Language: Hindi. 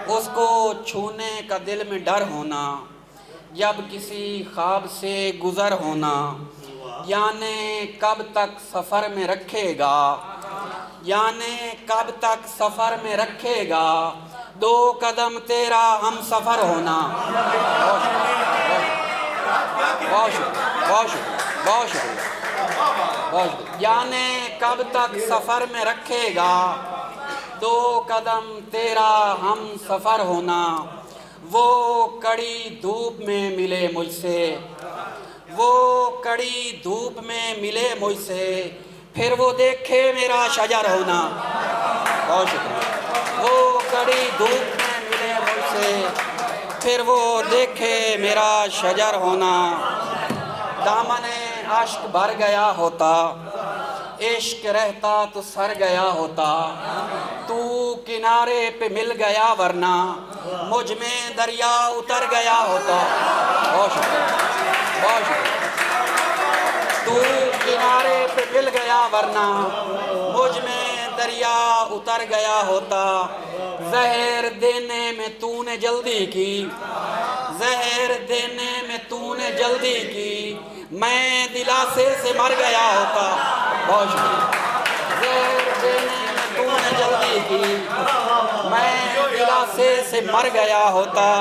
उसको छूने का दिल में डर होना, जब किसी ख्वाब से गुज़र होना, याने कब तक सफ़र में रखेगा, याने कब तक सफ़र में रखेगा, 2 कदम तेरा हम सफ़र होना। बहुत शुक्रिया, बहुत शुक्रिया, बहुत शुक्रिया, बहुत शुक्रिया। याने कब तक सफ़र में रखेगा, 2 कदम तेरा हम सफ़र होना। वो कड़ी धूप में मिले मुझसे, वो कड़ी धूप में मिले मुझसे, फिर वो देखे मेरा शजर होना। बहुत शुक्रिया। वो कड़ी धूप में मिले मुझसे, फिर वो देखे मेरा शजर होना। दामने अश्क भर गया होता, इश्क रहता तो सर गया होता, तू किनारे पे मिल गया वरना मुझ में दरिया उतर गया होता। बहुत शुक्रिया, बहुत शुक्रिया। तू किनारे पे मिल गया वरना मुझ में दरिया उतर गया होता। जहर देने में तूने जल्दी की, जहर देने में तूने जल्दी की, मैं दिलासे से मर गया होता। बहुत शुक्रिया। जहर देने में तूने जल्दी की, मैं दिलासे से मर गया होता।